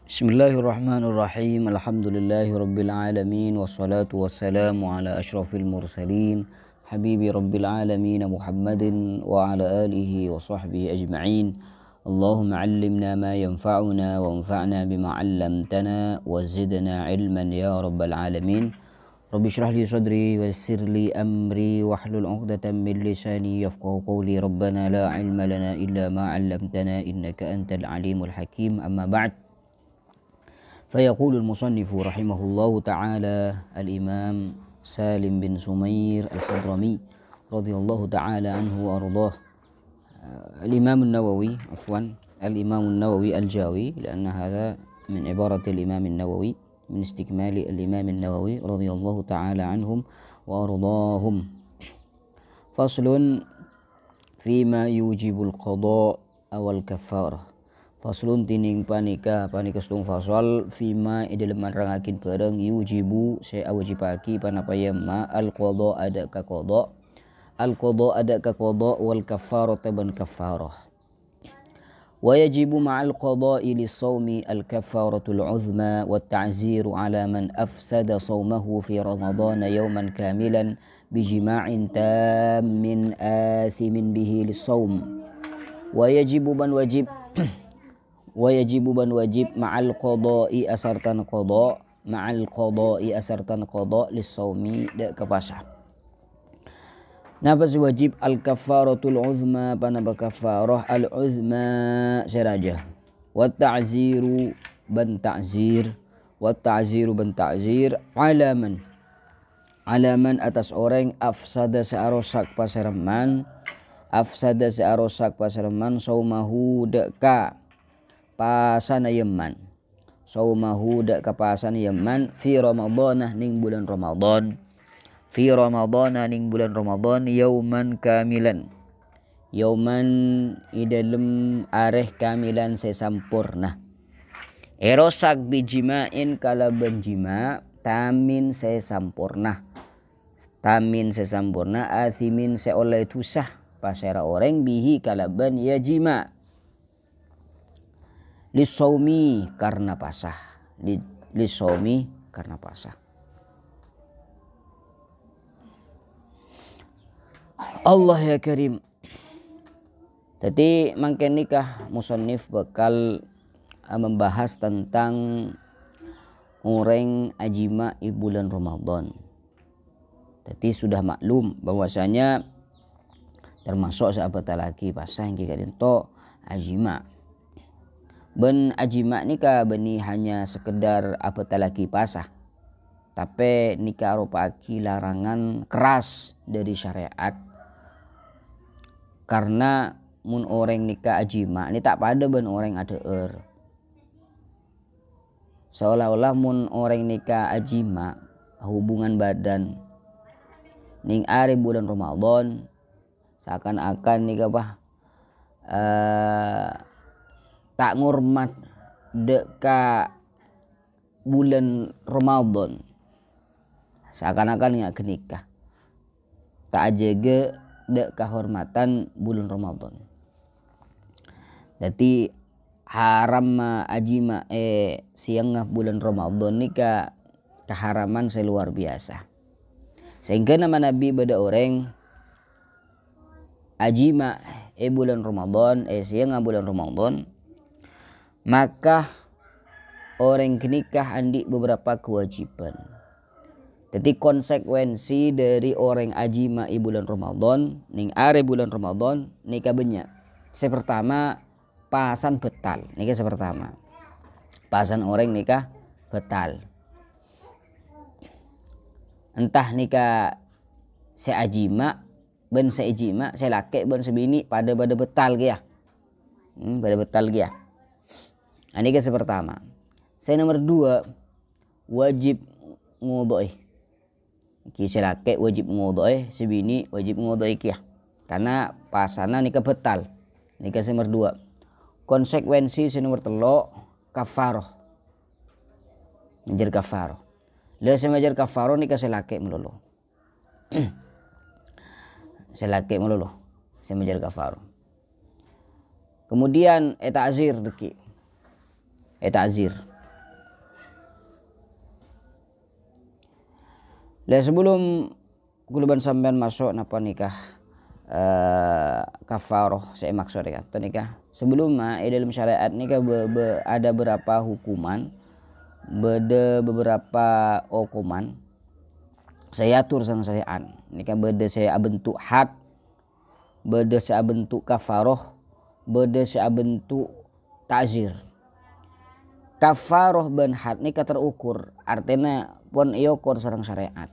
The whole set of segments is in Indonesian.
Bismillahirrahmanirrahim. Alhamdulillahi alamin. Wassalatu wassalamu ala ashrafil mursalin habibi rabbil alamin Muhammadin wa ala alihi wa sahbihi ajma'in. Allahumma allimna ma yanfa'una wa anfa'na bima 'allamtana wa zidna ilman ya rabbal alamin. Rabbi shrah li sadri wa yassir li amri wahlul 'uqdatam min lisani yafqahu qawli. Rabbana la ilma lana illa ma 'allamtana innaka antal alimul hakim. Amma ba'd. فيقول المصنف رحمه الله تعالى الإمام سالم بن سمير الحضرمي رضي الله تعالى عنه وأرضاه. الإمام النووي الإمام النووي الجاوي، لأن هذا من عبارة الإمام النووي من استكمال الإمام النووي رضي الله تعالى عنهم وأرضاهم. فصل فيما يوجب القضاء أو الكفارة. Faslun tining panika stung fasal fima dalam menerangakin barang yujibu saya wajibaki panapayama al qada ada ka qada wal kafarata ban kafarah. Wa yajibu ma'al qada'i lis-sawmi al kafaratul uzma wat ta'ziru ala man afsada sawmahu fi ramadhan yawman kamilan bijima'in tammin athimin bihi lis-sawm. Wa yajibu ban wajib ma'al qada'i asartan qada lis-sawmi da kapasa. Napa wajib al kafaratul uzma panaba kafarah al uzma seraja. Wat ta'ziru ban ta'zir alaman atas orang afsada searosak pasareman saumahu deka pasana yaman saumahu dak kapasana yaman fi ramadhanah ning bulan Ramadan yauman kamilan idalem areh kamilan sesampurna erosak bijima'in kalaban jima tamin sesampurna athimin seoleh tusah pasera orang bihi kalaban ya jima lisawmi karena pasah. Allah ya karim. Jadi mangken nikah musannif bakal membahas tentang orang ajima di bulan Ramadan. Jadi sudah maklum bahwasanya termasuk sahabat laki pasah yang kalian to ajima. Ben ajima nikah beni hanya sekedar apatah lagi pasah, tapi nikah rupaki larangan keras dari syariat. Karena mun orang nikah ajima ini tak pada ben orang ada seolah-olah mun orang nikah ajima hubungan badan ning are bulan Ramadan seakan-akan nikah tak ngurmat deka bulan Ramadan seakan-akan nggak kenikah tak jaga dek kehormatan bulan Ramadan. Jadi haram ajima siang bulan Ramadan nikah keharaman seluar biasa sehingga nama Nabi beda orang ajima bulan Ramadan siang bulan Ramadan maka orang kenikah andi beberapa kewajiban. Jadi konsekuensi dari orang ajima bulan Ramadan ning are bulan Ramadan nikah banyak. Sepertama pasan betal nikah sepertama. Pasan orang nikah betal. Entah nikah seajima ben seijima selake ben sebini pada betal dia. Pada betal dia. Ini ke pertama. Saya nomor 2 wajib ngudoi. Kisah laki wajib ngudoi, sebini wajib ngudoi kia. Karena pasana nikah betal. Nikah nomor 2. Konsekuensi nomor 3 kafaroh. Menjer kafaroh. Lah semenjer kafaroh nikah selake melulu. Selake melulu. Semenjer kafaroh. Kemudian ta'zir deki. ta'zir. Lah sebelum kuluban sampean masuk napa nikah kafaroh saya maksud atau nikah sebelumnya dalam syariat nikah ada beberapa hukuman, beberapa hukuman saya atur sang syariat nikah saya bentuk had, saya bentuk kafaroh, saya bentuk ta'zir. Kafaroh ben had nikah terukur artinya pun iokor sareng syariat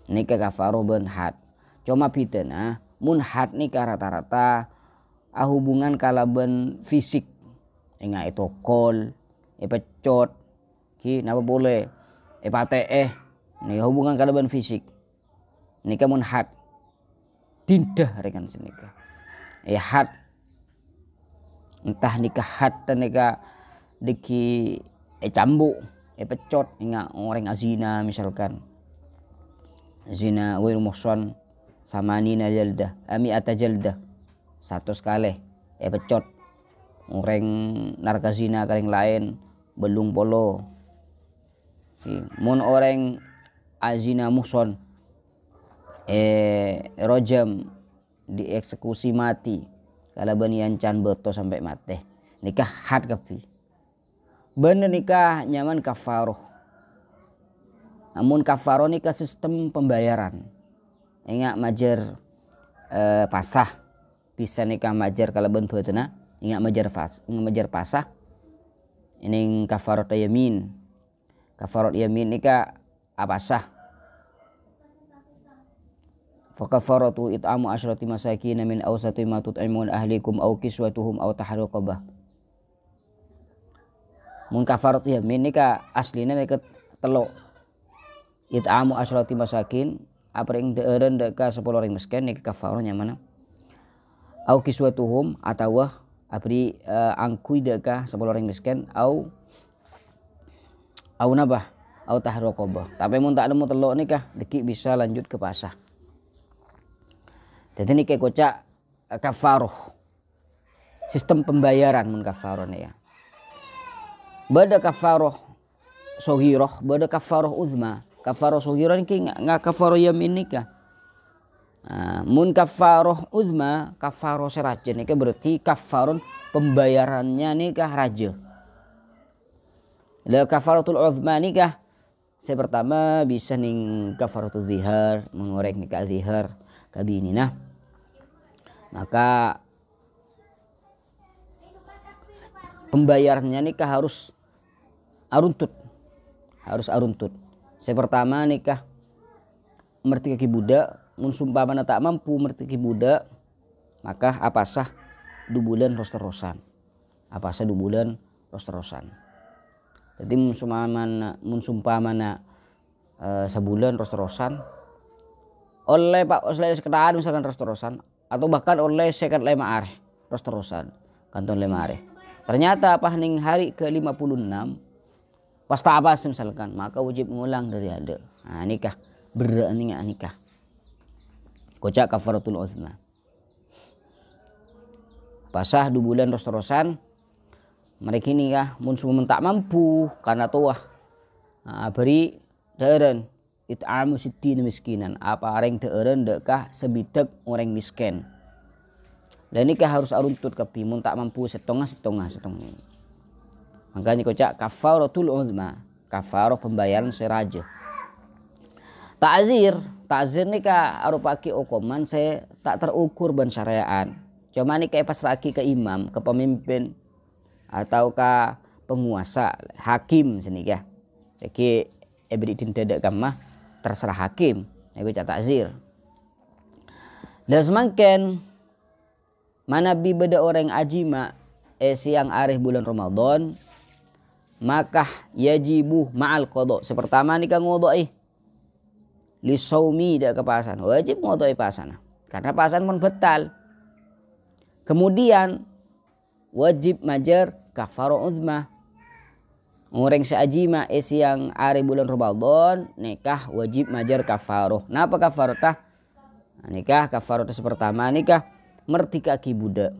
nikah kafaroh ben had. Cuma pitena mun had nikah rata-rata hubungan kalaben fisik enggak itu kol pecot ki napa boleh pate nih hubungan kalaben fisik nikah mun had tindah rekan senikah had entah nikah had dan nikah deki cambuk pecot enggak orang azina misalkan zina wir muhsan sama nina jaldah ata jaldah 100 kali pecot orang narkazina karing lain belum polo mun orang azina muhsan rojam dieksekusi mati kalau banian can beto sampai mati nikah had kapi bener nikah nyaman kafaroh. Namun kafaroh nikah sistem pembayaran ingat majer pasah bisa nikah majer kalau ben beutena ingat majer pasah ini kafarat yamin nikah apasah fa kafaratu it'amu asyrati masakin min awsati ma tut'imun ahlikum aw kiswatuhum aw tahriru raqabah. Mun kafarat yamin nikah aslina nikah telo it'amu asyrati masakin apring deureun deka 10 orang miskin nikah kafarahnya mana au kiswatuhum atawa apri angkui deka 10 orang miskin au nabah au tahriru raqabah. Tapi mun tak nemu telo nikah deki bisa lanjut ke pasah. Jadi nikah kocak kafaroh sistem pembayaran mun kafaroh ya. Bada kafaroh sohiroh, bada kafaroh uzma. Kafaroh sohiroh ini nggak kafaroh yamin nikah. Mun kafaroh uzma, kafaroh seraja nikah berarti kafaroh pembayarannya nikah raja. Le kafarotul uzma nikah saya pertama bisa ning kafaratul zihar mengorek nikah zihar kabinina. Maka pembayarannya nikah harus aruntut. Saya pertama nikah mertiki budak mun sumpamana tak mampu mertiki budak maka apasah 2 bulan ros-terosan. Jadi mun sumpamana sebulan ros-terosan oleh sekedar misalkan ros-terosan atau bahkan oleh sekat 5 areh ros-terosan kanton 5 areh. Ternyata apa ning hari ke-56 pas tabas misalkan maka wajib mengulang dari ada. Nikah berani nikah. Kocak kafaratul uzma. Pasah 2 bulan ros-terosan mereka nikah mun sumpah tak mampu karena tuah. Beri deureun it'amu sittin miskinan apa areng deureun dekah sebitek orang miskin. Dan nikah harus aruntut kapi mun tak mampu setengah. Makanya kocak kafaratul uzma, kafarah pembayaran seraja. Ta'zir nikah arupaki hukuman saya tak terukur ban syariat. Cuma nikah pas laki ke imam, ke pemimpin atau ke penguasa, hakim senikah. Jadi ebridin dadak kamah terserah hakim. Iku kocak ta'zir. Dan semakin mana bi beda orang ajima siang arif bulan Ramadan maka yajibu ma'al qada. Sepertama nikah ngodoi li saumi dak kepasan wajib ngodoi pasana karena pasan pun betal. Kemudian wajib majer kafarah uzma. Orang seajima siang arif bulan Ramadan nikah wajib majer kafarah. Napa kafarah? Nikah kafarah sepertama nikah mertikaki budak.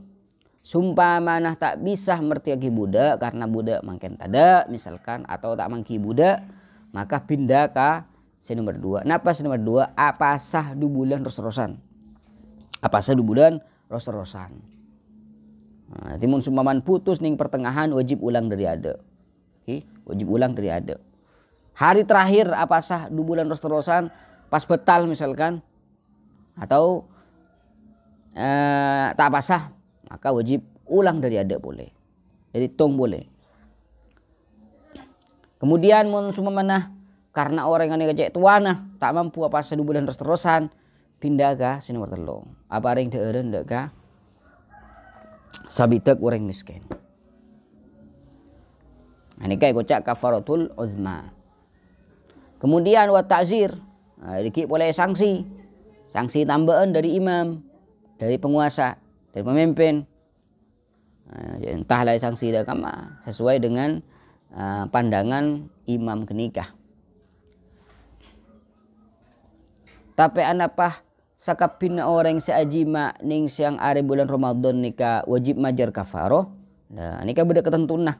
Sumpah manah tak bisa mertikaki budak karena budak makin tada misalkan atau tak mangki budak maka pindah ke nomor 2. Napa nomor 2? Apa sah 2 bulan terus-terusan. Apa sah 2 bulan terus-terusan. Nah, timun sumpaman putus ning pertengahan wajib ulang dari ada. Wajib ulang dari ada. Hari terakhir apa sah 2 bulan terus-terusan pas betal misalkan atau tak apa sah, maka wajib ulang dari ada boleh. Jadi tong boleh. Kemudian mun sumamana karena orang yang ngejek tuana tak mampu apa sah 2 bulan terus-terusan pindah ka nomor 3. Apa ring deureun dek ka sabitek orang miskin. Ini kayak kocak kafaratul uzma. Kemudian wa ta'zir. Dikit boleh sanksi. Sanksi tambahan dari imam, dari penguasa, dari pemimpin. Entahlah sanksi dah kama sesuai dengan pandangan imam kenikah. Tapi anapah sakapin orang seajima ning siang are bulan Ramadan nikah wajib majar kafaroh. Nah, nikah beda ketentuan.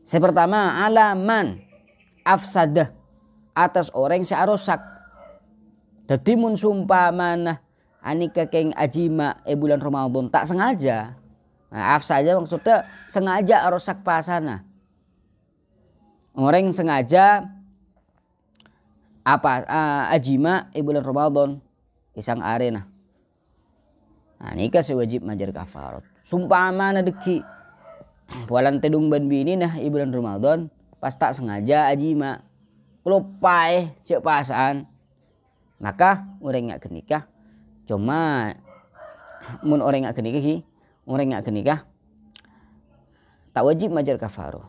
Pertama alaman afsadah atas orang searosak. Dadi mun sumpamana anika keng ajima bulan Ramadan tak sengaja. Nah, afsadah maksudnya sengaja arosak pasana. Orang sengaja ajima bulan Ramadan isang arena. Nah, nikah sewajib majar kafarat. Sumpamana deki bulan tedung ban bini nah bulan Ramadan pas tak sengaja ajima kelupai cek pasaan maka orang nggak kenikah. Cuma mun orang nggak kenikah tak wajib majar kafaroh.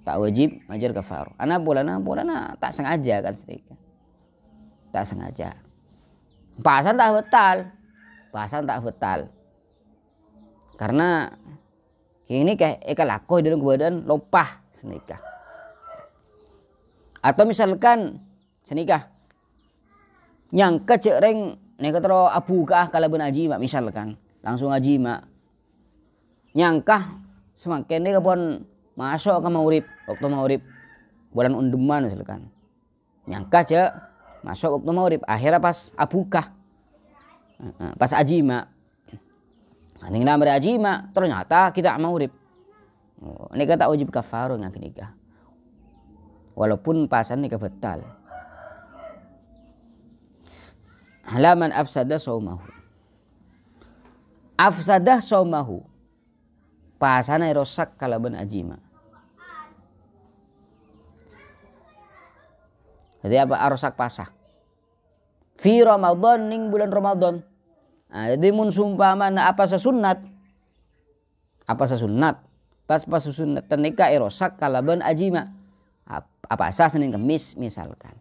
Tak wajib majar kafaroh. Anak bolana tak sengaja kan sedikit. Tak sengaja. Pasan tak betal. Karena ini kayak lakoh dalam keadaan lopah senikah. Atau misalkan senikah nyangka cek reng nekatro abu kah kalaban ajima misalkan langsung ajima nyangka semakin ini kapon masuk ke maurib waktu maurib bulan undeman misalkan nyangka cek masuk waktu maurib akhirnya pas abukah pas ajima ning namre ajima ternyata kita maurib ini kata wajib kafaroh yang nikah walaupun pasan nikah betal. Halaman afsadah saumahu. Afsadah saumahu. Pasana rosak kalaban ajima. Jadi apa arosak pasah. Fi Ramadan ning bulan Ramadan. Nah, jadi mun sumpamana apa sesunat. Pas sesunat nikah rosak kalaban ajima. Apa sah Senin Kemis misalkan.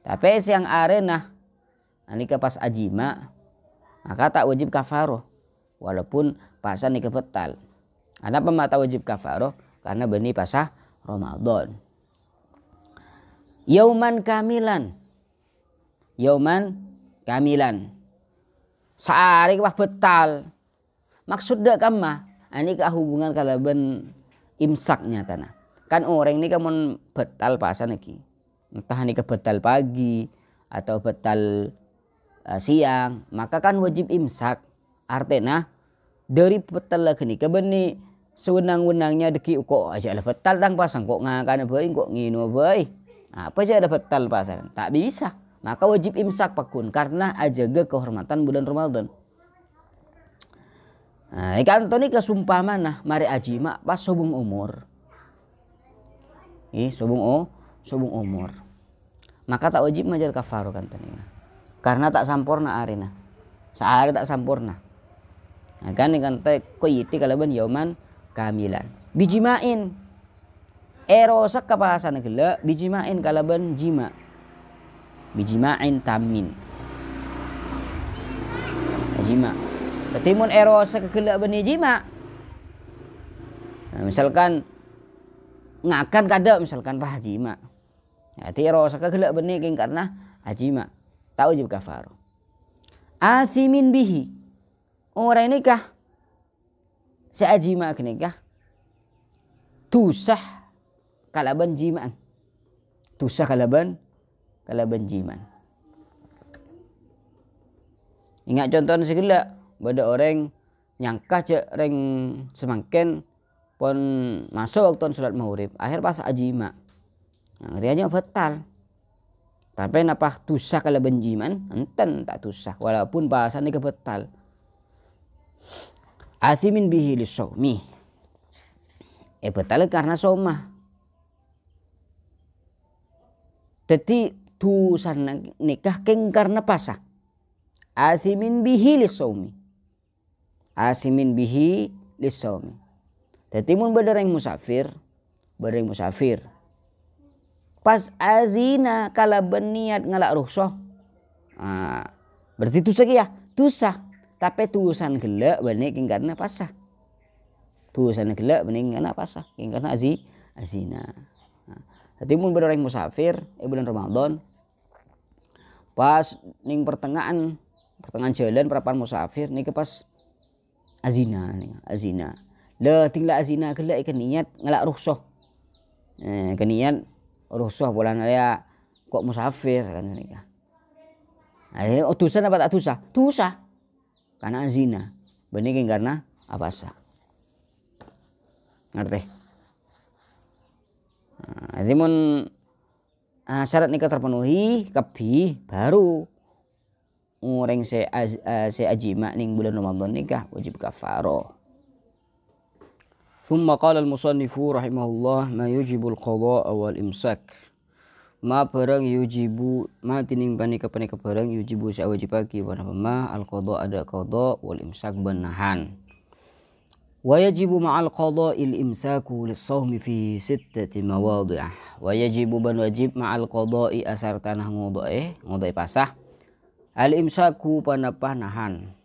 Tapi siang arena nikah pas ajima maka tak wajib kafaroh walaupun pasan nikah betal. Kenapa mata wajib kafaroh? Karena benih pasah Ramadan. Yauman kamilan. Sehari kah betal. Maksudnya kama ini kah hubungan kalaban imsaknya tanah. Kan orang ini kan betal pasan lagi. Entah nikah betal pagi atau betal siang, maka kan wajib imsak. Artinya dari betal lagi nikah beni sewenang-wenangnya deki kok aja lah betal tang pasang kok ngakan bae kok ngino bae. Apa aja ada betal pasang? Tak bisa. Maka wajib imsak pakun karena ajaga kehormatan bulan Ramadan. Nah, ikan to ni kasumpamana mari ajima pas sobung umur. Sobung umur. Maka tak wajib majar kafaroh kan tani. Karena tak sampurna arina. Sehari tak sampurna. Nah, kan ikan teh koyiti kalaban yauman kamilan. Bijimain. Erosak kapasan gela bijimain kalaban jima. Bijimain tamin. Jima. Ketimun erosak gela bani jima. Nah, misalkan ngakan kada misalkan pah jima. Ya ti erosak gela bani king karena ajima. Tak wajib kafaroh. Asimin bihi. Orang nikah seajima nikah tusah kalaban jimaan. Tusah kalaban kala benjiman. Ingat contohnya segala pada orang nyangka cek reng semangken pon masuk waktu sholat maghrib akhir pas ajima. Nah, aja batal. Tapi napa tusah kala benjiman enten tak tusah walaupun bahasanya kebetal. Asimin bihi lisawmi. Batal karena soma. Jadi tusan nikah keng karena pasah. Asimin bihi lisawmi. Asimin bihi lisawmi. Jadi mun bereng musafir. Pas azina kala berniat ngalak rukhsah. Berarti tusah ya, tusah. Tapi tusan gelak benih keng karena pasah. Tusan gelak bening karena pasah, yang karena azina. Jadi mun berorang musafir bulan Ramadan pas ning pertengahan jalan perapan musafir nih ke pas azina. Le tinggal azina gelak ikan niat ngelak rukhsah. Keniat rukhsah bulan raya kok musafir kan nikah. Tusan apa tak tusah? Tusah. Karena azina. Benih karena apa sah? Ngerti? Jadi mun syarat nikah terpenuhi kebi baru orang se ajima ning bulan Ramadan nikah wajib kafaroh. Thumma qala al-musannifu rahimahullah ma yujibu al-qada' wal imsak. Ma barang yujibu ma tining panika barang yujibu sa wajib bagi pada pemah al-qada' ada qada' wal imsak benahan. Wa yajibu ma'al qada'il imsaku lis-shawmi fi 6 mawadhi'ah. Wa yajibu ban wajib ma'al qada'i asar tanah ngodoe pasah. Al-imsaku panapah nahan.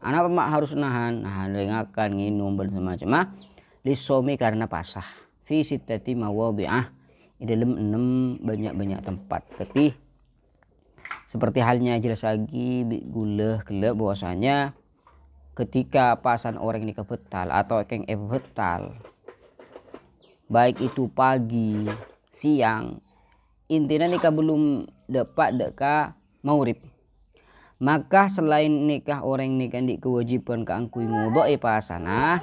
Apa mak harus nahan rengakan nginum dan semacam lis-shawmi karena pasah. Fi 6 mawadhi'ah di dalam 6 banyak tempat. Tapi seperti halnya jelas lagi gula gelap bahwasanya ketika pasan orang nikah betal atau keng betal, baik itu pagi, siang, intinya nikah belum dapat deka maurib. Maka selain nikah orang nikah di kewajiban keangkui ngudoi pasana.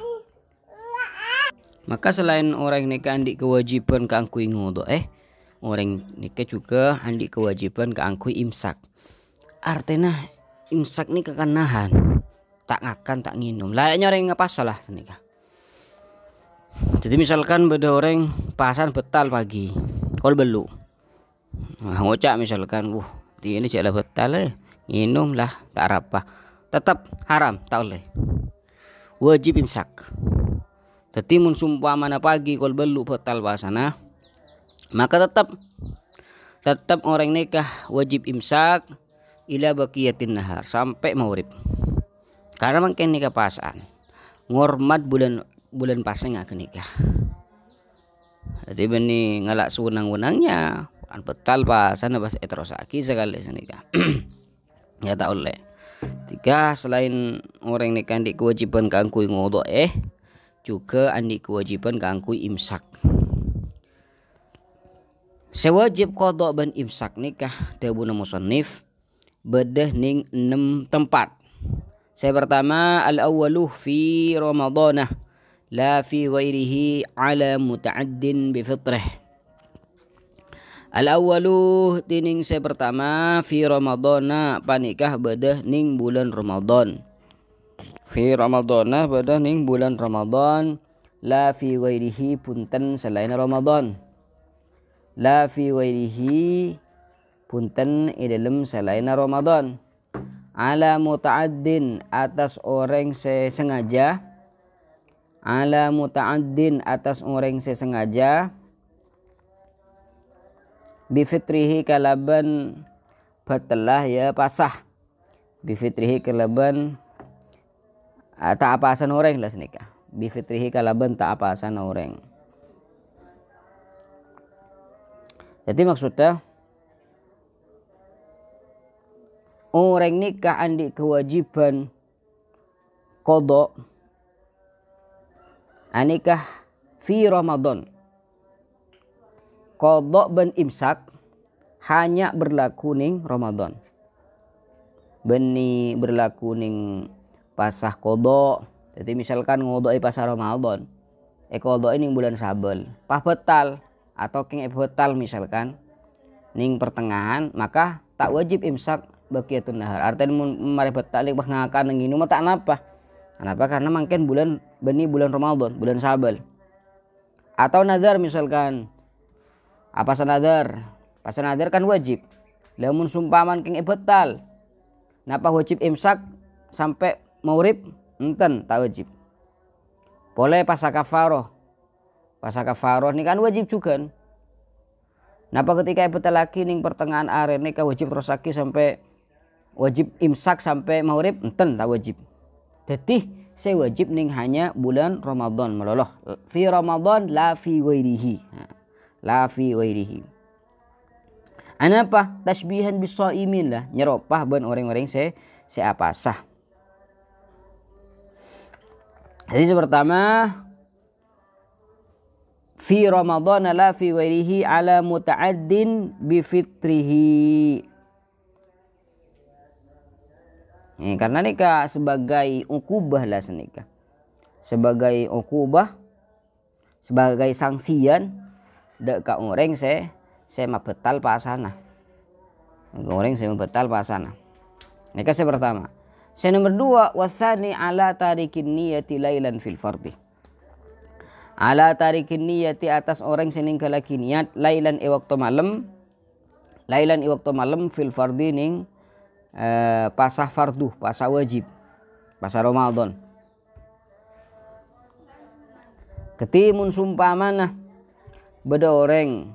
Maka selain orang nikah di kewajiban keangkui ngudoi, orang nikah juga andi kewajiban keangkui imsak. Artinya imsak nikah kan nahan. Tak ngakan tak nginum layaknya orang ngepas salah senikah. Jadi misalkan beda orang pasan betal pagi kol belu ngocak misalkan ini cek betal nginum lah tak apa tetap haram tak oleh wajib imsak. Jadi mun sumpah mana pagi kol belu betal pasana maka tetap orang nikah wajib imsak ila baqiyatin nahar sampai maghrib. Karena mungkin nikah pasan ngormat bulan pasang nggak nikah. Jadi benih ngalak sunang-wenangnya kan betal pasan pas eterosaki sekali senikah. Ya tak oleh. Tiga selain orang nikah andi kewajiban kangkui ngodo juga andi kewajiban kangkui imsak. Sewajib kodok ban imsak nikah dawuh musannif bedah ning 6 tempat. Saya pertama al-awwalu fi Ramadanah la fi ghairihi ala muta'addin bi fitrih. Al-awwalu tining saya pertama fi Ramadana panikah bedah ning bulan Ramadan. Fi Ramadana bedah ning bulan Ramadan la fi ghairihi punten selain Ramadan. La fi ghairihi punten dalam selain Ramadan. Ala muta'addin atas orang sesengaja. Ala muta'addin atas orang sesengaja. Bifitrihi kalaban batalah ya pasah. Bifitrihi kalaban tak apasan orang lah senikah. Bifitrihi kalaban tak apasan orang. Jadi maksudnya orang nikah andi kewajiban kodok anikah fi Ramadan kodok ben imsak hanya berlaku ning Ramadan. Beni berlaku ning pasah kodok. Jadi misalkan ngodoi pasah Ramadan, kodoi ning bulan Sabel, pah betal atau king betal misalkan ning pertengahan, maka tak wajib imsak baqiyatun nahar. Artinya mari betal bah ngakan ning inu tak napa. Kenapa? Karena mungkin beni bulan Ramadan, bulan Sabel. Atau nazar misalkan apa sanadar? Pas nadar kan wajib. Lamun sumpaman king betal. Napa wajib imsak sampai maghrib? Enten tak wajib. Boleh pas kafaroh. Pas kafaroh ini kan wajib juga. Napa ketika betal lagi ning pertengahan aren nika wajib terus lagi sampai wajib imsak sampai maghrib? Enten tak wajib. Jadi saya wajib ning hanya bulan Ramadan meloloh. Fi Ramadan la fi ghairihi. La fi ghairihi. Anapa? Tasbihan bisaimin lah. Nyeropah ban orang-orang se apasah. Jadi pertama fi Ramadan la fi ghairihi ala muta'addin bi fitrihi. Karena nikah sebagai ukubah lah senika. Sebagai ukubah, sebagai sanksian dak ka orang saya betal pasana. Goreng saya betal pasana. Nika saya pertama. Saya nomor 2 wasani ala tarikin niyati lailan fil fardhi. Ala tarikin niyati atas orang seninggal lagi niat lailan waktu malam. Lailan waktu malam fil fardhi ning pasah fardu, pasah wajib, pasah Ramadan. Ketimun sumpah mana beda orang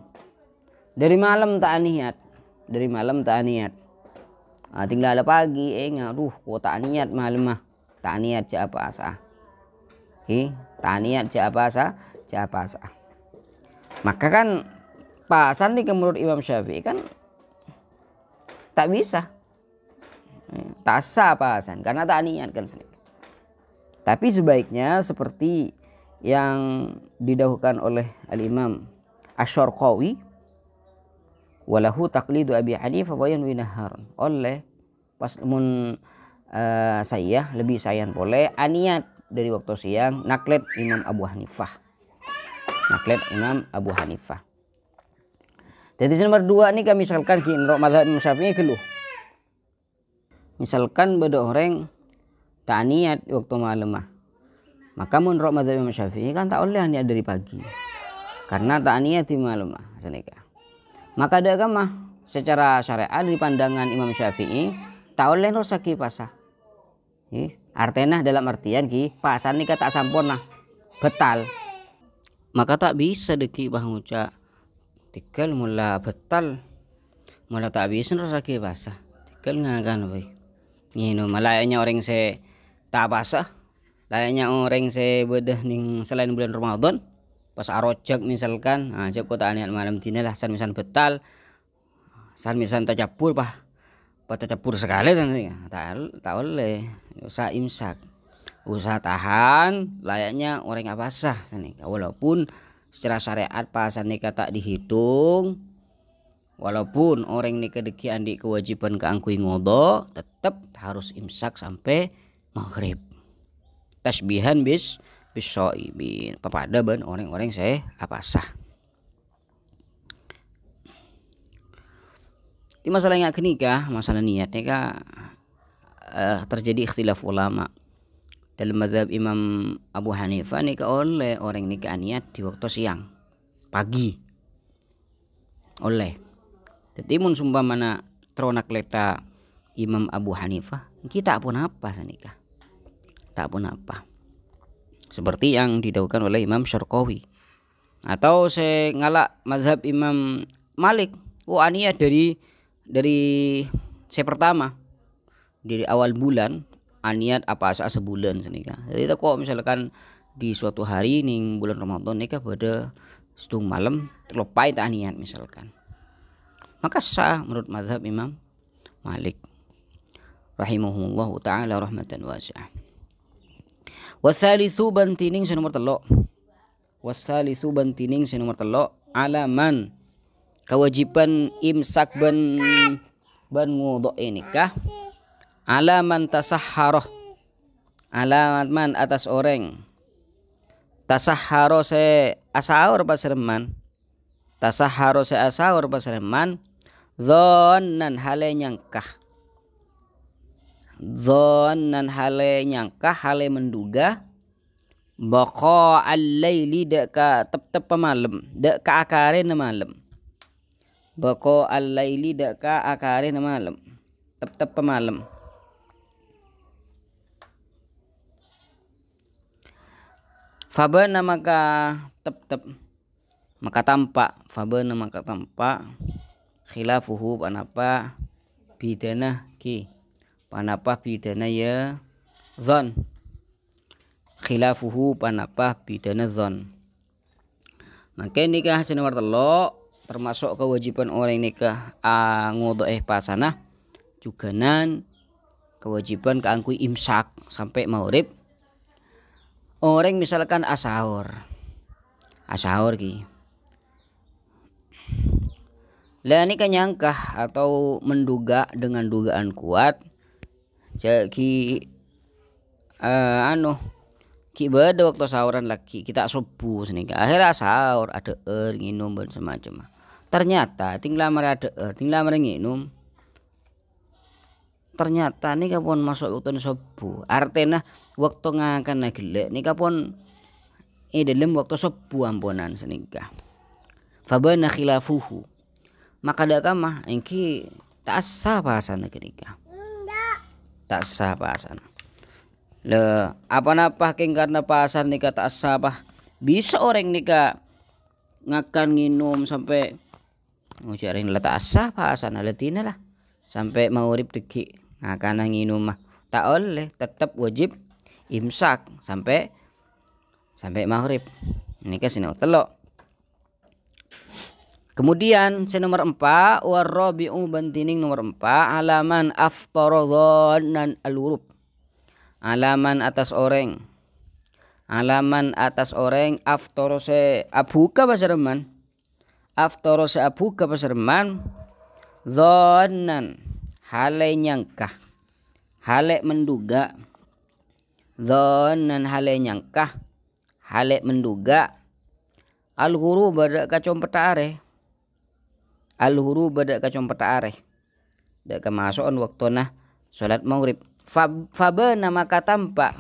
dari malam tak niat, dari malam tak niat. Tinggal ada pagi, aduh, kok tak niat malam mah, tak niat cak apa asa. Tak niat cak apa asa. Maka kan pasan nih menurut Imam Syafi'i kan tak bisa, tak sah pasan karena tak niat kan sendiri. Tapi sebaiknya seperti yang didahulukan oleh Al-Imam Asy-Syarqawi, walahu taqlidu Abi Hanifah wa yanwi naharan. Oleh pas saya lebih sayang boleh aniat dari waktu siang naklet Imam Abu Hanifah. Naklet Imam Abu Hanifah. Jadi nomor 2 ini kami misalkan ki mazhab Imam Syafi'i keluh. Misalkan beda orang tak niat waktu malam mah. Maka menurut mazhab Imam Syafi'i kan tak boleh niat dari pagi. Karena tak niat di malam mah senika. Maka ada mah secara syariat di pandangan Imam Syafi'i tak oleh rosaki pasah. Artinya dalam artian ki pasan ni tak sampurna betal. Maka tak bisa deki bah ngucap tikal mula betal mula tak bisa rosaki pasah. Tikal ngakan bae. Ngino malayanya orang se tak pasah. Layaknya orang se bedah ning selain bulan Ramadan. Pas arojak misalkan, ajak kota niat malam tina lah san misan betal, san misan tajapur pah tajapur sekali san tak boleh, usah imsak, usah tahan, layaknya orang apa sah sani. Walaupun secara syariat pasan nikah tak dihitung, walaupun orang nikah deki andi kewajiban keangkui ngodo, tetap harus imsak sampai maghrib. Tasbihan bisoibin papada ban orang-orang saya apa sah. Di masalah yang nikah, masalah niat nikah terjadi ikhtilaf ulama. Dalam mazhab Imam Abu Hanifah nikah oleh orang nikah niat di waktu siang, pagi. Oleh. Jadi mun sumpah mana teronak leta Imam Abu Hanifah, kita pun apa nikah. Tak pun apa. Seperti yang didahulukan oleh Imam Syarqawi. Atau saya ngalak mazhab Imam Malik. Niat dari saya pertama dari awal bulan aniat apa asa sebulan senika. Jadi kok misalkan di suatu hari ning bulan Ramadan nikah pada setung malam terlepai tak niat misalkan. Maka sah menurut mazhab Imam Malik rahimahullahu taala rahmatan wasi'ah. Wasalisu bantining nomor 3. Wasalisu bantining nomor 3 alaman kewajiban imsak ban nguduk ini kah alaman tasahharoh alamat man atas orang tasahharo se asahur pasreman tasahharo se asahur pasreman dhannan hale nyangkah dhannan hale nyangkah hale menduga baqa al-laili dak ka tep malam dak ka akare na malam baqa al-laili dak ka akare na malam tep malam fabana maka tep maka tampak fabana maka tampak khilafuhu panapa bidana ki panapa bidana ya zon khilafuhu panapa bidana zon. Maka nikah nomor telo termasuk kewajiban orang nikah nguduk pasanah juga nan kewajiban keangkui imsak sampai maghrib. Orang misalkan asahur ki lah ini kan nyangkah atau menduga dengan dugaan kuat jadi ki beda waktu sahuran lagi kita subuh senika akhirnya sahur ada nginum dan semacam ternyata tinggal ada tinggal nginum ternyata nih kapon masuk waktu subuh artinya waktu ngakan gelek nih kapon dalam waktu subuh ampunan senika fabana khilafuhu maka dak kamah engki tak sah bahasana kenika tak sah bahasana le apa-apa king karena pasan nikah tak sah bisa orang nikah ngakan nginum sampai ngujarin lah tak sah bahasana letina lah sampai maghrib deki ngakan nginum mah tak oleh tetap wajib imsak sampai maghrib nikah sini telok. Kemudian nomor 4 warabi'u bantining nomor 4 alaman aftaradhan al-wurub alaman atas orang aftarose abuka pasarman aftarose abuka pasarman dhannan hale nyangkah hale menduga dhannan hale nyangkah hale menduga al-ghurub badak kacompetare al-ghurub badak kacompetare dak kemasukan waktuna salat maghrib fabana maka tampak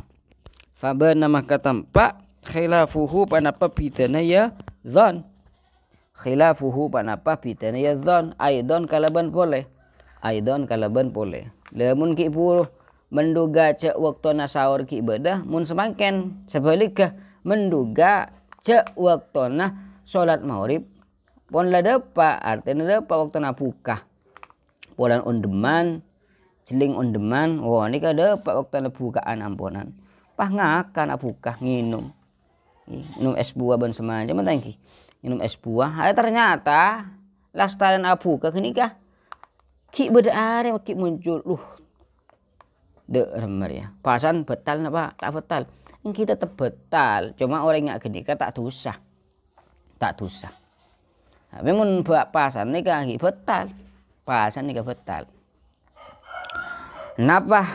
khilafuhu panapa bidana ya zon khilafuhu panapa bidana ya zon aidon kalaban boleh lamun ki puluh menduga cek waktuna sahur ki ibadah mun semangken sebaliknya menduga cek waktuna salat maghrib pon la depa artinya depa waktuna buka polan ondeman jeling ondeman wah ini kada pak waktu bukaan ampunan pah ngakan buka minum es buah ban semacam tangki minum es buah ternyata lastaran abuka kini kah ki berare ki muncul de remar ya pasan betal napa tak betal kita tetap betal cuma orang nggak gini tak dosa tapi mun pasan nikah betal pasan nikah betal. Napa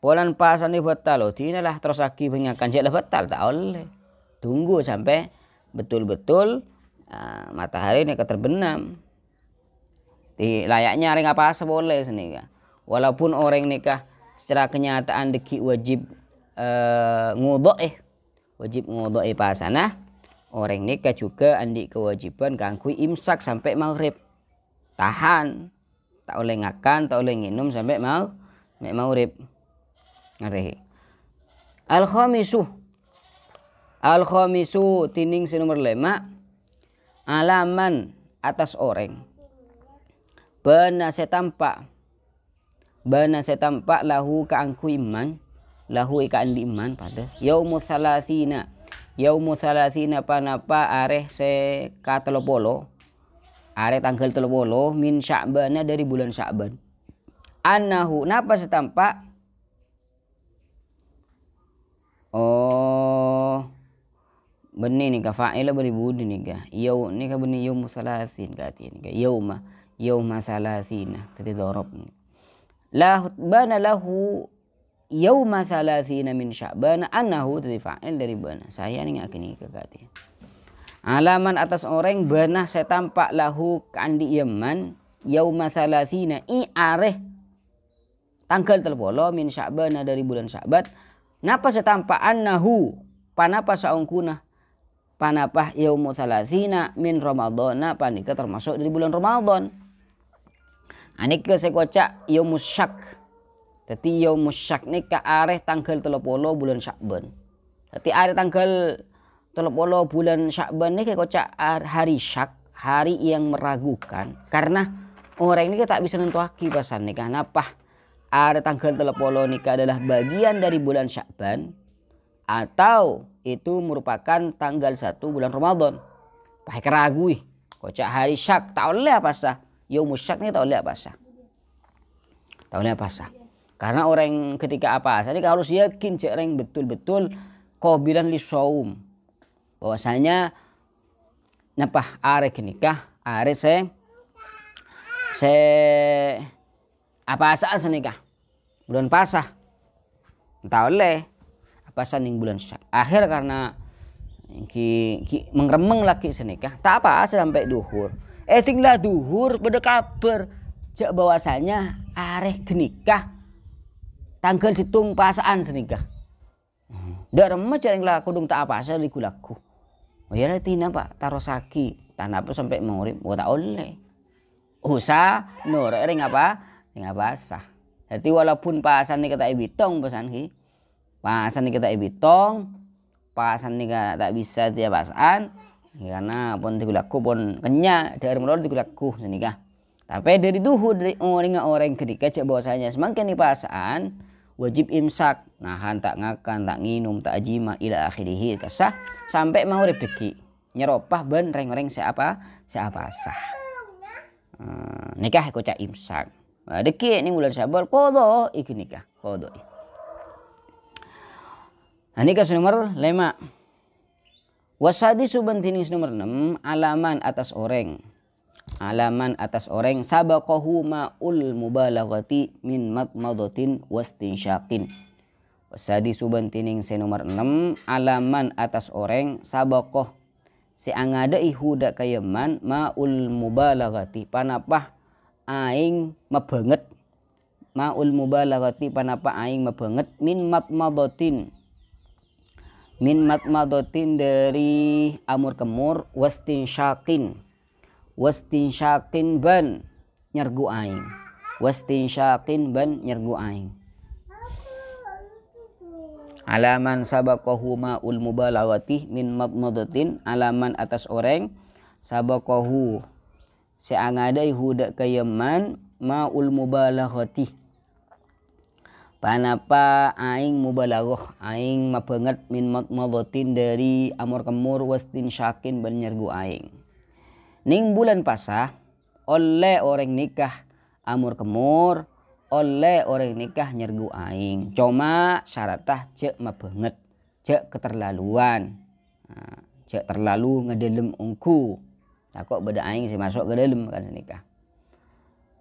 polan pasan ni betal tinalah terus lagi penyakan jelah betal tak oleh tunggu sampai betul-betul matahari ni terbenam di layaknya orang apa boleh senika walaupun orang nikah secara kenyataan deki wajib nguduk pasanah orang nikah juga andi kewajiban kangkui imsak sampai maghrib tahan tak oleh ngakan tak oleh nginum sampai maghrib ngerti al-khamisu tining nomor 5 alaman atas orang bana setampak lahu kaangku iman lahu ikaan iman pada yaumu salasina panapa areh se katelopolo areh tanggal telopolo min sya'bana dari bulan sya'ban annahu napa setampak Benih nikah fa'ila beri budi nikah. Yau nikah benih yaum salasin kati nikah. Yauma salasina tadi dorob. Lah bana lahu yauma salasina min Sya'ban annahu tadi fa'il dari bana. Saya nih ngake nikah kati. Alaman atas orang bana saya tampak lahu kandi yaman yauma salasina i areh tanggal terpolo min Sya'ban dari bulan Sya'ban. Napa saya tampak annahu panapa saungkuna panapa yaumu salasina min Ramadan panika termasuk dari bulan Ramadan. Anika saya kocak yaumus syak. Tati yaumus syak ni ka areh tanggal 30 bulan Sya'ban. Tati areh tanggal 30 bulan Sya'ban ni kocak hari syak, hari yang meragukan. Karena orang ini tak bisa nentuaki pasan ni kenapa ada tanggal 30 nikah adalah bagian dari bulan Sya'ban atau itu merupakan tanggal 1 bulan Ramadan. Pakai keragui. Kocak hari syak tak oleh apa sah. Yaumus syak ni tak oleh apa sah. Tak oleh apa sah. Karena orang ketika apa sah ini harus yakin cek orang betul-betul qabilan li shaum. Bahwasanya napa are nikah, are se apa asal senikah bulan pasah entah oleh apa asal ning bulan syak akhir karena mengremeng lagi senikah tak apa asal sampai duhur tinggal duhur pada kabar jak bahwasanya areh genikah tanggal situng pasaan senikah dak remeh jarang lah kudung tak apa asal dikulaku oh ya tina pak tarosaki tanah apa sampai mengurip oh tak oleh usah nur ring apa tinggal basah. Jadi walaupun pasan ni kata ibitong pasan ki, pasan ni kata ibitong, pasan ni tak bisa dia pasan, karena pun tikulaku pun kenya dari mulai tikulaku senikah. Tapi dari duhur dari orang ketika cek bahwasanya semakin di pasan wajib imsak, nahan tak ngakan, tak nginum, tak jima ila akhirih kasah sampai mau rezeki nyeropah ben reng-reng siapa sah. Nikah aku cak imsak. Deki ni bulan Sya'ban qadha iki nikah qadha. Nikah nomor 5. Wasadi subentinis nomor 6 alaman atas orang. Alaman atas orang sabaqahu ma'ul mubalaghati min madmadatin wastinsyakin. Wasadi subentining nomor 6 alaman atas orang sabaqah si angada ihuda kayaman ma'ul mubalaghati panapah aing mabanget ma'ul mubalaghati panapa aing mabanget min matmadatin dari amur kemur wastinsyakin ban nyergu aing alaman sabaqahu ma'ul mubalaghati min matmadatin alaman atas orang sabaqahu seangadai huda kayaman ma'ul mubalaghati panapa aing mubalaghah aing mabanget min matmadatin dari amur kemur wastin syakin ban nyergu aing ning bulan pasah oleh orang nikah amur kemur oleh orang nikah nyergu aing cuma syaratah cek mabanget cek keterlaluan cek terlalu ngedelem ungku takut beda aing sih masuk ke dalam kan nikah.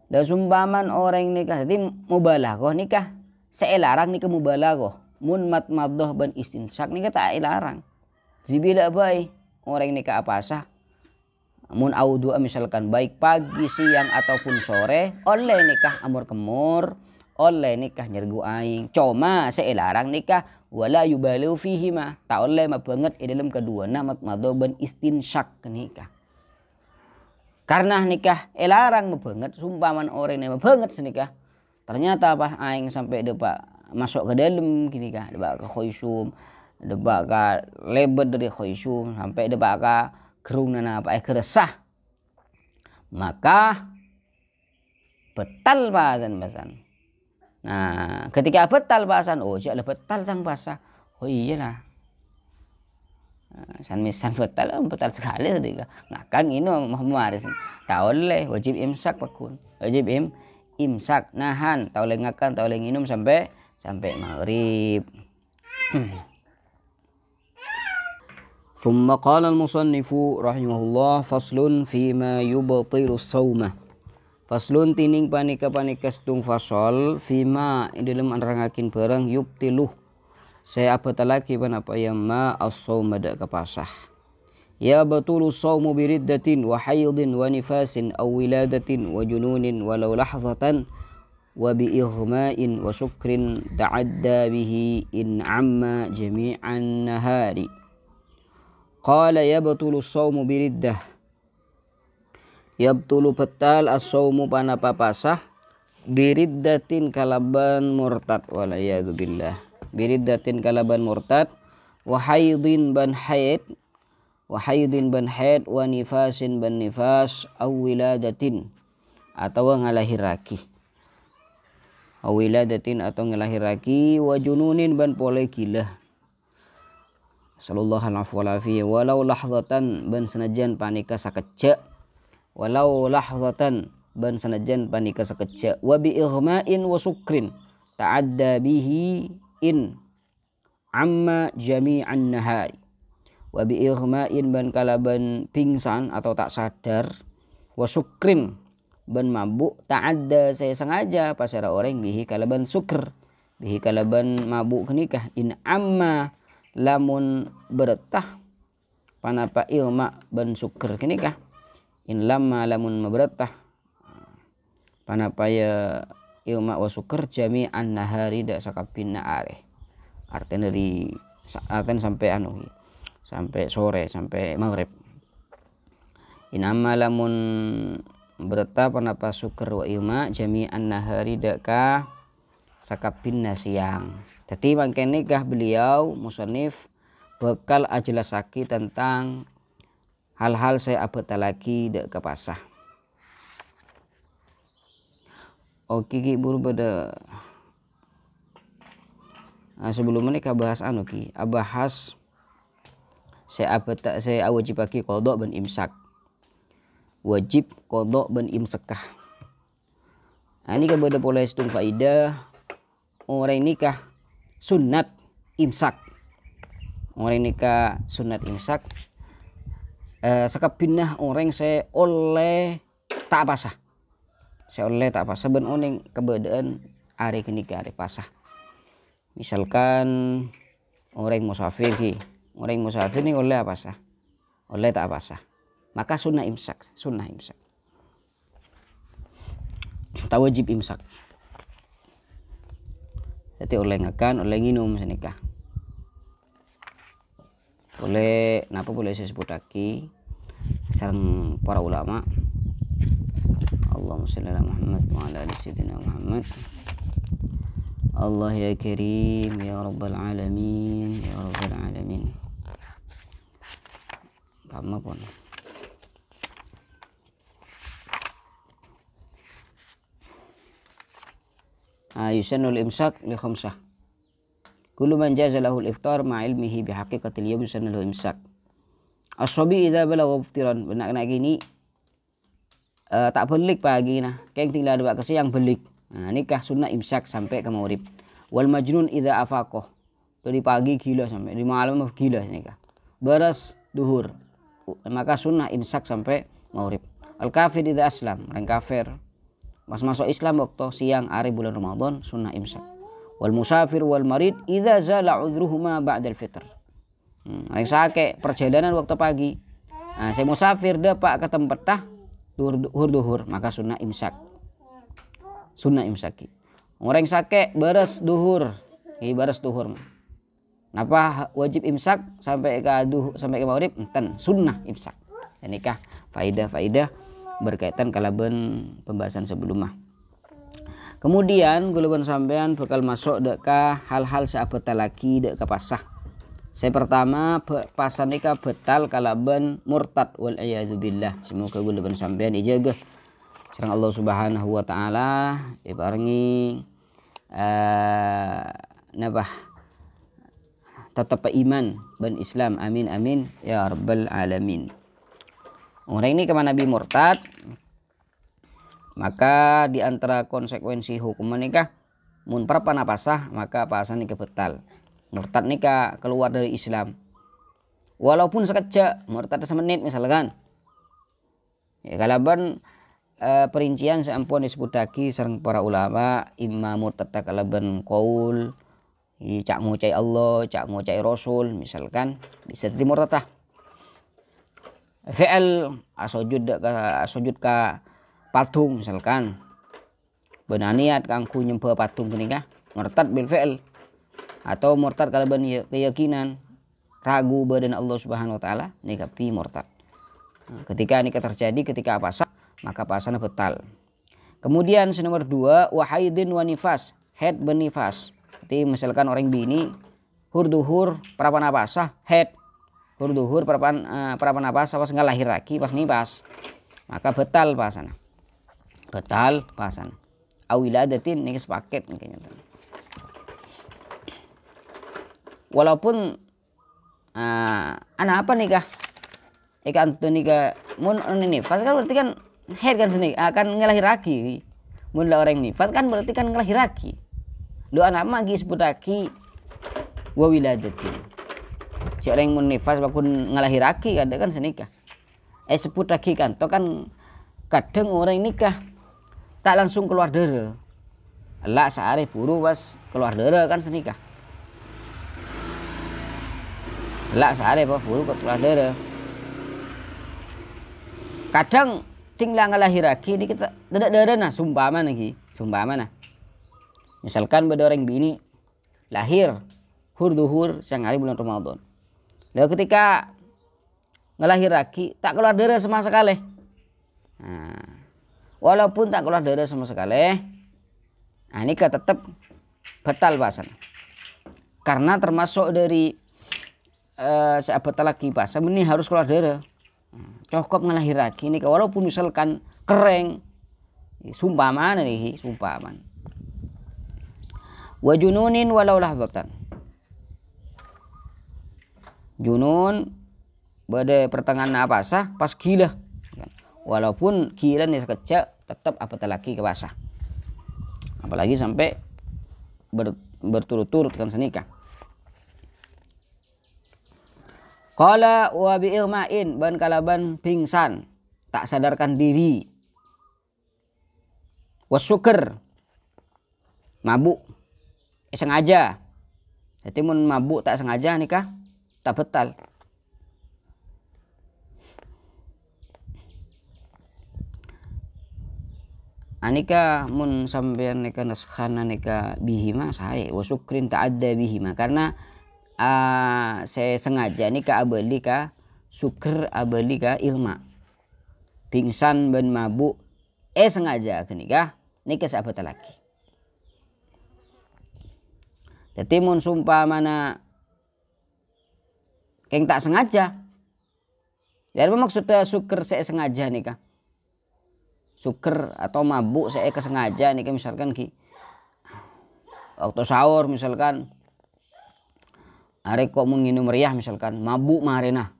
Dan sumbaman orang nikah jadi mubalaghah nikah seelarang nikah mubalaghah mun matmadhah ban istinsak nikah tak larang. Jadi bila baik orang nikah apa sah mun audu misalkan baik pagi siang ataupun sore oleh nikah amur kemur oleh nikah nyergu aing cuma seelarang nikah wala yubalu fihi ma tak oleh mabanget di dalam kedua na matmadhah ban istinsak nikah. Karena nikah larang banget sumpaman orang yang banget senikah ternyata apa aing sampai depak masuk ke dalam gini kah depak ke khusyum depak ke lebar dari khusyum sampai depak ke gerung apa keresah maka betal bahasan. Nah ketika betal bahasan oh jak betal sang bahasa oh iyalah san betal sekali sedika ngakan ini maris tak oleh wajib imsak pakun wajib imsak nahan tak oleh ngakan tak oleh minum sampai maghrib Thumma qala al-musannifu rahimahullah faslun fima yubtilu sawmah. Faslun tining panika stung fasol fima ing dalam anerangaken barang yubtilu saya apa talaki panapa yang ma as-sawma dak kapasah. Ya batulu sawmu biriddatin wa haydin wa nifasin aw wiladatin wa jununin walau lahzatan wa bi ighma'in wa sukrin ta'adda bihi in amma jami'an nahari. Qala yabtulu sawmu biriddah. Yabtulu batal as-sawmu panapa pasah biriddatin kalaban murtad walayadu billah. Biriddatin kalaban murtad wa haydin ban haid wa nifasin ban nifas aw wiladatin atau ngalahiraki wa jununin ban pole gila sallallahu alaihi walau lahzatan ban senajan panika sakecek wa bi ighma'in wa sukrin ta'adda bihi in amma jami'an nahari. Wa bi ighma'in ban kalaban pingsan atau tak sadar, wa sukrin ban mabuk ta'adda saya sengaja pasara orang bihi kalaban sukr bihi kalaban mabuk kenikah in amma lamun beretah panapa ilma ban sukr kenikah in lamma lamun beretah panapa ya ilma wa sukr jami'an nahari dak sakapinna are artinya dari artinya sampai sampai sore sampai maghrib. Inama lamun bereta panapa syukur wa ilma jami'an nahari daka sakapinna siang. Jadi mangkene kah beliau musannif bakal ajelasaki tentang hal-hal saya abad lagi dak kapasah. Oke ki buru pada sebelum menikah bahas ki bahas saya wajib bagi kodok ban imsak. Wajib kodok ban imsekah. Nah, ini kepada pola stung faidah orang nikah sunat imsak. Orang nikah sunat imsak. Sekapinah orang saya oleh tak pasah. Saya oleh tak pasah ben oneng keberadaan hari kenikah hari pasah. Misalkan orang musafir ki. Orang musafir ini oleh apa sah? Oleh tak apa sah? Maka sunnah imsak. Tak wajib imsak. Jadi oleh ngakan, oleh nginum senikah. Oleh, napa boleh saya sebut lagi? Sareng para ulama. Allahumma shalli ala Muhammad wa ala ali sayyidina Muhammad. Allah ya karim ya rabbal alamin ya rabbal alamin. Kama pun yusanul imsak li khamsah. Kullu man jaza lahu al-iftar ma ilmihi bi haqiqatil yawm yusanul imsak. As-sabi idza balagha iftiran benak gini tak belik pagi nah keng tinggal dua ke siang belik. Nah nikah sunnah imsak sampai ke maghrib. Wal majnun idza afaqah dari pagi gila sampai di malam gila nikah. Beres duhur maka sunnah imsak sampai maghrib. Al kafir idza aslam orang kafir pas masuk Islam waktu siang hari bulan Ramadan sunnah imsak. Wal musafir wal marid idza zala udhruhuma ba'da al fitr. Orang sakit perjalanan waktu pagi. Nah, saya musafir dapat ke tempat tah duhur maka sunnah imsak. Sunnah imsaki. Orang sakit beres duhur. Napa wajib imsak sampai ke maghrib enten sunnah imsak. Nikah faidah berkaitan kalaban pembahasan sebelumnya. Kemudian guluban sampean bakal masuk deka hal-hal sahabat lagi deka pasah. Saya pertama pasah nikah betal kalaban murtad wal a'yadzubillah. Semoga guluban sampean dijaga sareng Allah Subhanahu wa taala ibarengi tetap iman dan Islam amin ya rabbal alamin. Orang ini kemana nabi murtad maka diantara konsekuensi hukum nikah mun perpana pasah maka pasah nikah betal. Murtad nikah keluar dari Islam walaupun sekejap, murtad semenit misalkan. Ya, kalaban perincian seampun disebut lagi sareng para ulama imma murtad kalaban qaul cak ngucai Allah, cak ngucai Rasul misalkan bisa jadi murtad. Fi'il sujud ka patung misalkan. Beuna niat kanggo nyembah patung genika murtad bil fi'il. Atau murtad kalaban keyakinan ragu badan Allah Subhanahu wa taala nika pi murtad. Ketika nikah terjadi ketika puasa maka puasanya batal. Kemudian nomor 2 wahaidin wa nifas, haid ben nifas. Jadi misalkan orang bini hur prapan puasa haid, hur prapan puasa pas ngalahir lagi pas nifas maka batal puasana. Batal puasana. Awiladatin nikah sepaket mungkin. Walaupun anak apa nikah? Ikan tuh nikah mun nifas kan berarti kan haid kan sini akan ngelahir lagi. Mun orang nifas kan berarti kan ngelahir lagi. Doa nama lagi sebut lagi wa wiladatin. Cik orang mun nifas bakun ngelahir lagi kada kan senikah. Sebut lagi kan to kan kadang orang nikah tak langsung keluar darah. Lah sehari buru pas keluar darah kan senikah. Lah sehari buru keluar darah. Kadang tinggal ngelahir lagi ini kita tidak ada nah sumpah mana misalkan pada orang bini lahir hur siang hari bulan Ramadan lalu ketika ngelahir lagi tak keluar darah sama sekali walaupun tak keluar darah sama sekali ini tetap batal puasa karena termasuk dari sahabat lagi puasa ini harus keluar darah. Cukup ngelahir lagi nih walaupun misalkan kering sumpah mana nih sumpah man wa jununin walau lahzatan junun pada pertengahan puasa pas gila walaupun gila nih sekejap tetap apa lagi ke puasa apalagi sampai berturut-turut kan senikah. Qala wa bi'irma'in ban kalaban pingsan tak sadarkan diri wasuker mabuk sengaja jadi mun mabuk tak sengaja nikah tak batal. Anika mun sampeyan nikah naskhana nikah bihima sae wasukrin ta'adda bihima karena saya sengaja nih ka abeli ka suker abeli ka ilma pingsan ben mabuk sengaja kenikah nikah sahabat lagi. Jadi mun sumpah mana keng tak sengaja ya maksudnya suker saya sengaja nikah suker atau mabuk saya kesengaja nikah misalkan ki waktu sahur misalkan are kok menginum meriah misalkan mabuk marena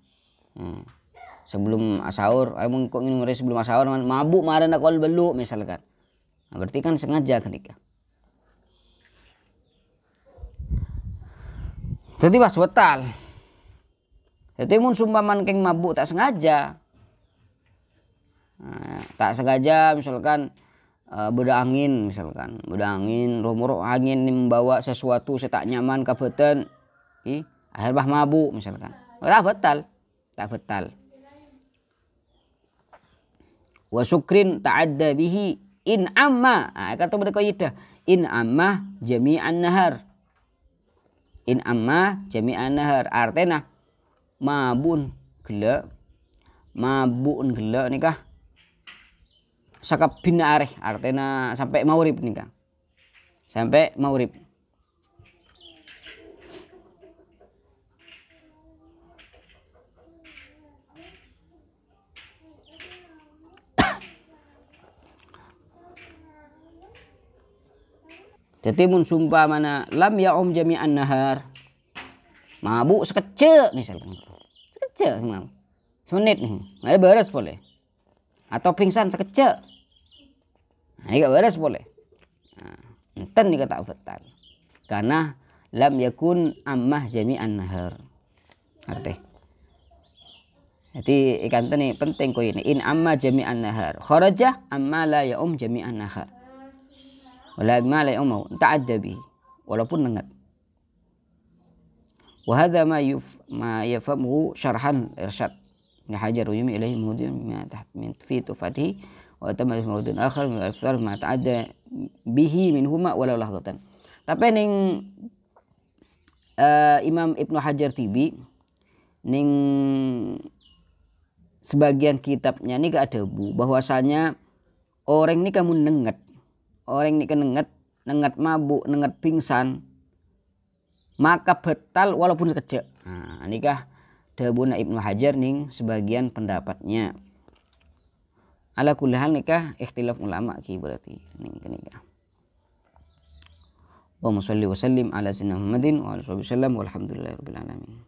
sebelum sahur are kok minum meriah sebelum sahur mabuk marena kol belu misalkan berarti kan sengaja ketika jadi pas batal jadi mun sumpaman keng mabuk tak sengaja misalkan beda angin roh angin membawa sesuatu saya tak nyaman kabetan akhir bah mabuk misalkan tak batal wa syukrin ta'adda bihi in amma kata pada kaidah in amma jami'an nahar artinya mabun gela nikah sakap bina areh artinya sampai maurib nikah sampai maurib. Jadi mun sumpah mana lam ya'um jami'an nahar mabuk sekecil misalkan sekecil semenit nih nggak beres boleh atau pingsan sekecil ini nggak beres boleh enten nih kata batal karena lam yakun ammah jami'an nahar arti Jadi ikan tani penting ko ini. In amma jami'an nahar. Kharaja amma la ya'um jami'an nahar. Wala ma la ya'um ta'adda bihi. Walaupun nengat. Wa hadha ma yafhamuhu syarhan irsyad. Ibnu Hajar yumi ilaihi mudin ma taht min fi tufatihi wa tamma mawdun akhar min al-iftar ma ta'adda bihi minhuma wala lahdatan. Tapi ning Imam Ibnu Hajar Tibi ning sebagian kitabnya ini gak ada bu bahwasanya orang ini kamu nenget, orang ini nenget mabuk, nenget pingsan, maka batal walaupun sekejap. Nah, nikah dahbuna Ibnu Hajar ning sebagian pendapatnya. Ala kulli hal nikah ikhtilaf ulama ki berarti ning nikah. Allahumma shalli wa sallim ala sayyidina Muhammadin wa alihi wasallam walhamdulillahirabbil alamin.